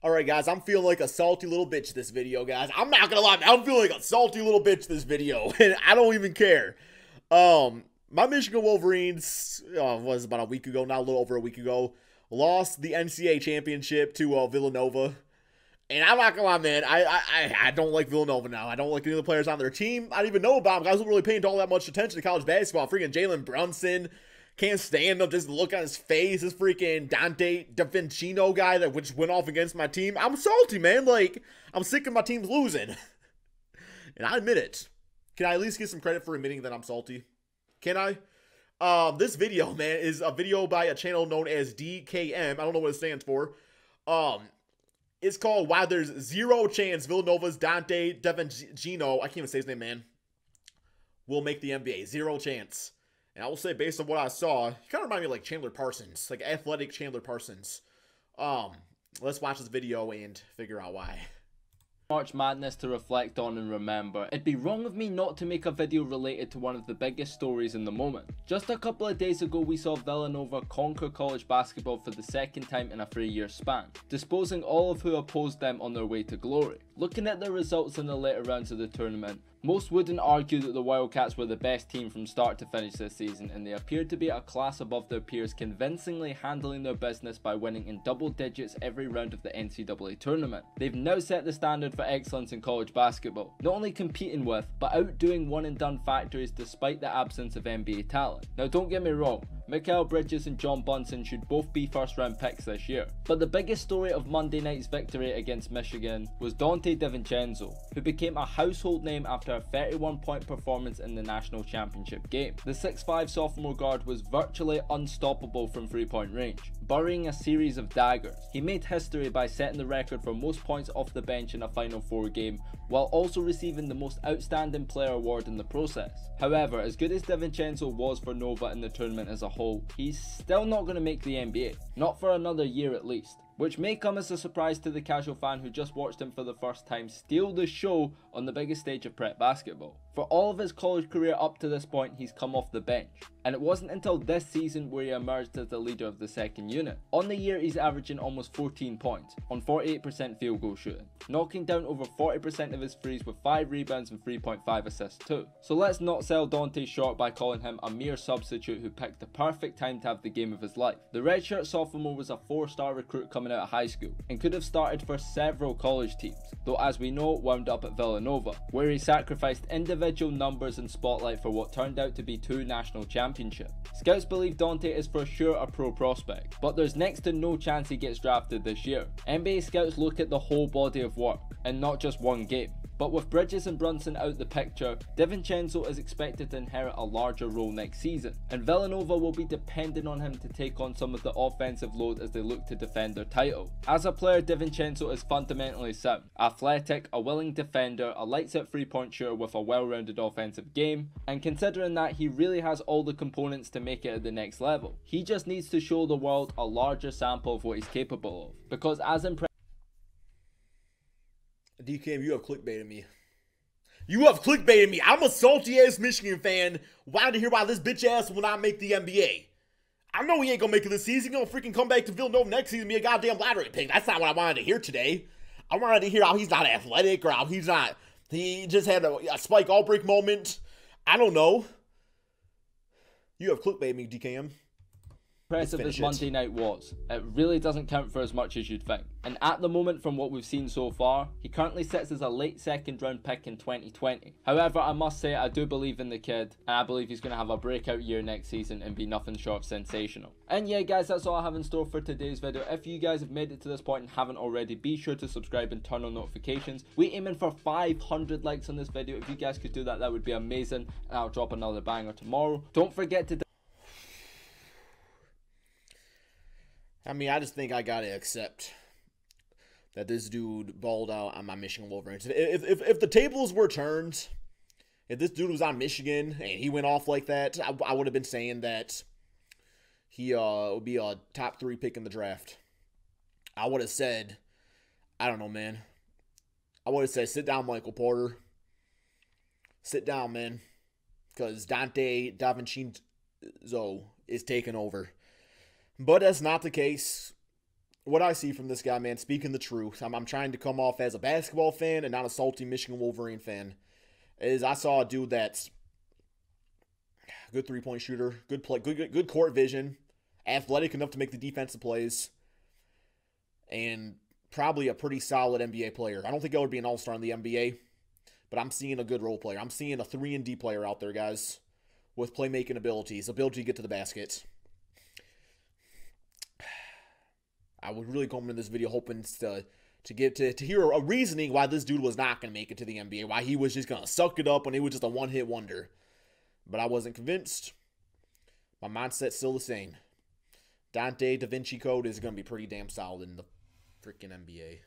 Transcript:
Alright guys, I'm feeling like a salty little bitch this video, guys. I'm not gonna lie, I'm feeling like a salty little bitch this video, and I don't even care. My Michigan Wolverines, was about a week ago, not a little over a week ago, lost the NCAA championship to Villanova. And I'm not gonna lie, man, I don't like Villanova now. I don't like any of the players on their team. I don't even know about them. Guys, wasn't really paying all that much attention to college basketball. Freaking Jalen Brunson. Can't stand him. Just look on his face. This freaking Donte Divincenzo guy that which went off against my team. I'm salty, man. Like, I'm sick of my teams losing. And I admit it. Can I at least get some credit for admitting that I'm salty? Can I? This video, man, is a video by a channel known as DKM. I don't know what it stands for. It's called Why There's Zero Chance Villanova's Donte Divincenzo, I can't even say his name, man, will make the NBA. Zero chance. And I will say, based on what I saw, he kind of reminded me of like Chandler Parsons, like athletic Chandler Parsons. Let's watch this video and figure out why. March Madness to reflect on and remember. It'd be wrong of me not to make a video related to one of the biggest stories in the moment. Just a couple of days ago we saw Villanova conquer college basketball for the second time in a 3-year span, disposing all of who opposed them on their way to glory. Looking at the results in the later rounds of the tournament, most wouldn't argue that the Wildcats were the best team from start to finish this season, and they appeared to be a class above their peers, convincingly handling their business by winning in double digits every round of the NCAA tournament. They've now set the standard for excellence in college basketball, not only competing with, but outdoing one and done factories despite the absence of NBA talent. Now don't get me wrong, Mikal Bridges and John Bunsen should both be first round picks this year. But the biggest story of Monday night's victory against Michigan was Donte Divincenzo, who became a household name after a 31-point performance in the national championship game. The 6'5" sophomore guard was virtually unstoppable from 3-point range, burying a series of daggers. He made history by setting the record for most points off the bench in a Final Four game, while also receiving the most outstanding player award in the process. However, as good as Divincenzo was for Nova in the tournament as a whole, he's still not going to make the NBA. Not for another year at least. Which may come as a surprise to the casual fan who just watched him for the first time steal the show on the biggest stage of prep basketball. For all of his college career up to this point, he's come off the bench, and it wasn't until this season where he emerged as the leader of the second unit. On the year, he's averaging almost 14 points on 48% field goal shooting, knocking down over 40% of his threes with 5 rebounds and 3.5 assists too. So let's not sell Donte short by calling him a mere substitute who picked the perfect time to have the game of his life. The redshirt sophomore was a 4-star recruit coming out of high school and could have started for several college teams, though as we know wound up at Villanova, where he sacrificed individual numbers and spotlight for what turned out to be 2 national championships. Scouts believe Donte is for sure a pro prospect, but there's next to no chance he gets drafted this year. NBA scouts look at the whole body of work and not just one game. But with Bridges and Brunson out the picture, Divincenzo is expected to inherit a larger role next season, and Villanova will be dependent on him to take on some of the offensive load as they look to defend their title. As a player, Divincenzo is fundamentally sound, athletic, a willing defender, a lights-out 3-point shooter with a well-rounded offensive game, and considering that, he really has all the components to make it at the next level. He just needs to show the world a larger sample of what he's capable of, because as impressive DKM, you have clickbaited me. You have clickbaited me. I'm a salty-ass Michigan fan. Wanted to hear why this bitch ass will not make the NBA. I know he ain't gonna make it this season. He's gonna freaking come back to Villanova next season and be a goddamn lottery pick. That's not what I wanted to hear today. I wanted to hear how he's not athletic or how he's not... He just had a Spike Albrecht moment. I don't know. You have clickbaited me, DKM. Impressive as Monday night was, it really doesn't count for as much as you'd think. And at the moment, from what we've seen so far, he currently sits as a late 2nd round pick in 2020. However, I must say I do believe in the kid, and I believe he's going to have a breakout year next season and be nothing short of sensational. And yeah guys, that's all I have in store for today's video. If you guys have made it to this point and haven't already, be sure to subscribe and turn on notifications. We're aiming for 500 likes on this video. If you guys could do that, that would be amazing, and I'll drop another banger tomorrow. Don't forget to... I mean, I just think I gotta accept that this dude balled out on my Michigan Wolverines. If the tables were turned, if this dude was on Michigan and he went off like that, I would have been saying that he would be a top 3 pick in the draft. I would have said, I don't know, man. I would have said, sit down, Michael Porter. Sit down, man. Because Donte Divincenzo is taking over. But that's not the case. what I see from this guy, man, speaking the truth, I'm trying to come off as a basketball fan and not a salty Michigan Wolverine fan, is I saw a dude that's good three-point shooter, good play, good court vision, athletic enough to make the defensive plays, and probably a pretty solid NBA player. I don't think I would be an all-star in the NBA, but I'm seeing a good role player. I'm seeing a 3-and-D player out there, guys, with playmaking abilities, ability to get to the basket. I was really coming in this video hoping to hear a reasoning why this dude was not going to make it to the NBA, why he was just going to suck it up and it was just a one-hit wonder. But I wasn't convinced. My mindset's still the same. Donte Divincenzo is going to be pretty damn solid in the freaking NBA.